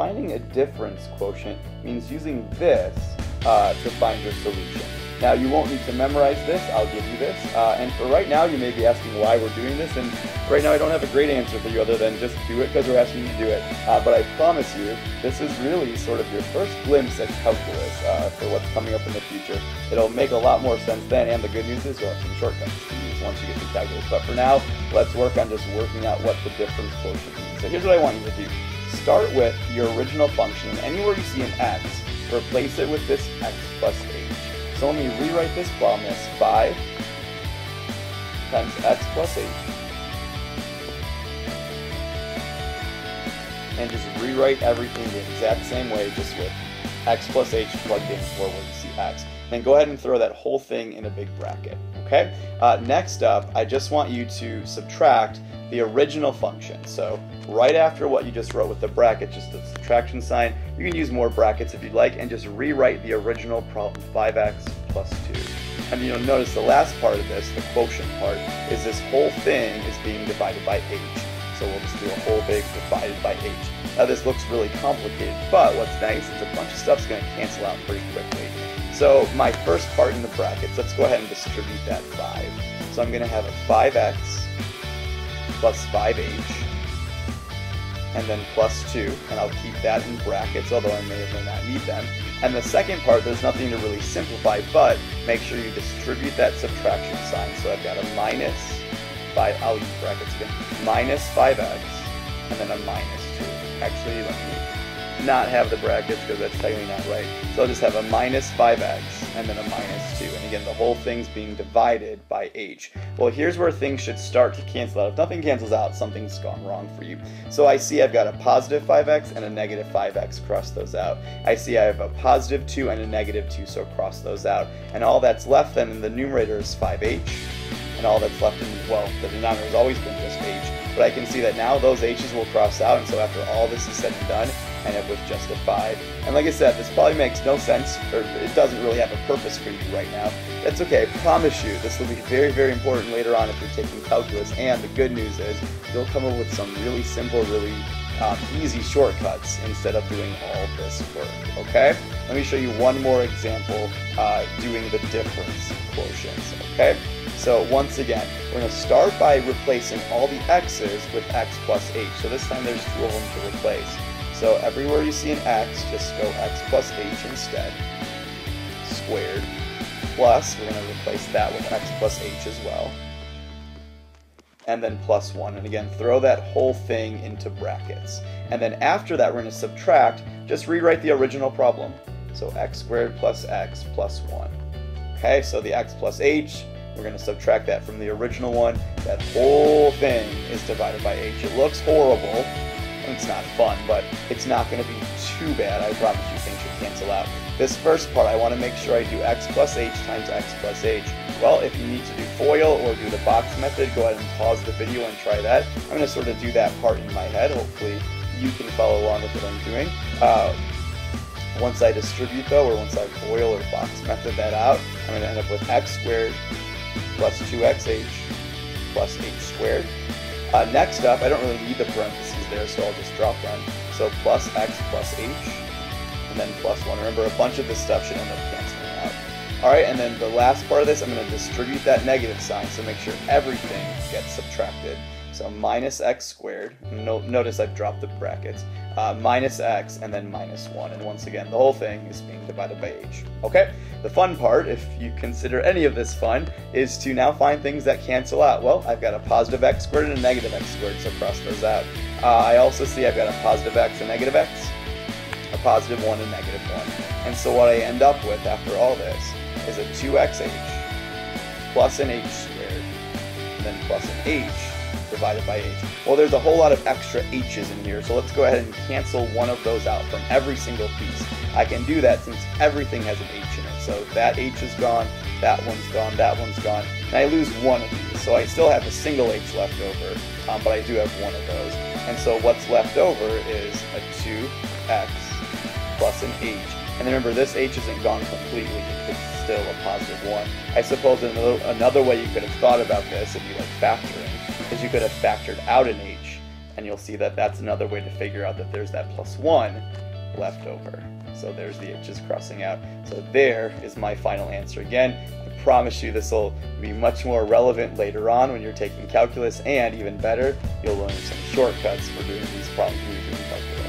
finding a difference quotient means using this to find your solution. Now, you won't need to memorize this, I'll give you this, and for right now you may be asking why we're doing this, and right now I don't have a great answer for you other than just do it because we're asking you to do it, but I promise you, this is really sort of your first glimpse at calculus for what's coming up in the future. It'll make a lot more sense then, and the good news is you'll have some shortcuts to use once you get to calculus, but for now, let's work on just working out what the difference quotient means. So here's what I want you to do. Start with your original function, and anywhere you see an x, replace it with this x plus h. So let me rewrite this problem as 5 times x plus h, and just rewrite everything the exact same way, just with x plus h plugged in for where you see x. Then go ahead and throw that whole thing in a big bracket, okay? Next up, I just want you to subtract the original function. So right after what you just wrote with the bracket, just the subtraction sign, you can use more brackets if you'd like, and just rewrite the original problem, 5x plus 2. And you'll notice the last part of this, the quotient part, is this whole thing is being divided by h. So we'll just do a whole big divided by h. Now this looks really complicated, but what's nice is a bunch of stuff's going to cancel out pretty quickly. So my first part in the brackets, let's go ahead and distribute that 5. So I'm going to have a 5x plus 5h, and then plus 2, and I'll keep that in brackets, although I may or may not need them. And the second part, there's nothing to really simplify, but make sure you distribute that subtraction sign. So I've got a minus 5, I'll use brackets again, minus 5x, and then a minus 2. Actually, let me not have the brackets because that's technically not right. So I'll just have a minus 5x and then a minus 2. And again, the whole thing's being divided by h. Well, here's where things should start to cancel out. If nothing cancels out, something's gone wrong for you. So I see I've got a positive 5x and a negative 5x. Cross those out. I see I have a positive 2 and a negative 2, so cross those out. And all that's left then in the numerator is 5h. And all that's left in, well, the denominator has always been just h. But I can see that now those h's will cross out, and so after all this is said and done, I end up with just a 5. And like I said, this probably makes no sense, or it doesn't really have a purpose for you right now. That's okay, I promise you, this will be very, very important later on if you're taking calculus, and the good news is, you'll come up with some really simple, really easy shortcuts instead of doing all this work, okay? Let me show you one more example doing the difference quotients, okay? So once again, we're going to start by replacing all the x's with x plus h. So this time there's 2 of them to replace. So everywhere you see an x, just go x plus h instead, squared, plus, we're going to replace that with x plus h as well, and then plus 1. And again, throw that whole thing into brackets. And then after that, we're going to subtract, just rewrite the original problem. So x squared plus x plus 1. Okay, so the x plus h, we're going to subtract that from the original one. That whole thing is divided by h. It looks horrible. It's not fun, but it's not going to be too bad. I promise you things should cancel out. This first part, I want to make sure I do x plus h times x plus h. Well, if you need to do FOIL or do the box method, go ahead and pause the video and try that. I'm going to sort of do that part in my head. Hopefully you can follow along with what I'm doing. Once I distribute though, or once I FOIL or box method that out, I'm going to end up with x squared plus 2xh plus h squared. Next up, I don't really need the parentheses there, so I'll just drop them. So plus x plus h, and then plus 1. Remember, a bunch of this stuff should end up canceling out. Alright, and then the last part of this, I'm going to distribute that negative sign, so make sure everything gets subtracted. So minus x squared, notice I've dropped the brackets, minus x, and then minus 1. And once again, the whole thing is being divided by h. Okay? The fun part, if you consider any of this fun, is to now find things that cancel out. Well, I've got a positive x squared and a negative x squared, so cross those out. I also see I've got a positive x and negative x, a positive 1 and negative 1. And so what I end up with after all this is a 2xh plus an h squared, and then plus an h divided by h. Well, there's a whole lot of extra h's in here, so let's go ahead and cancel one of those out from every single piece. I can do that since everything has an h in it. So that h is gone, that one's gone, that one's gone, and I lose one of these. So I still have a single h left over, but I do have one of those. And so what's left over is a 2x plus an h. And remember, this h isn't gone completely, it's still a positive 1. I suppose another way you could have thought about this, if you like factoring, is you could have factored out an h, and you'll see that that's another way to figure out that there's that +1 left over. So there's the h's crossing out. So there is my final answer. Again, I promise you this will be much more relevant later on when you're taking calculus, and even better, you'll learn some shortcuts for doing these problems using calculus.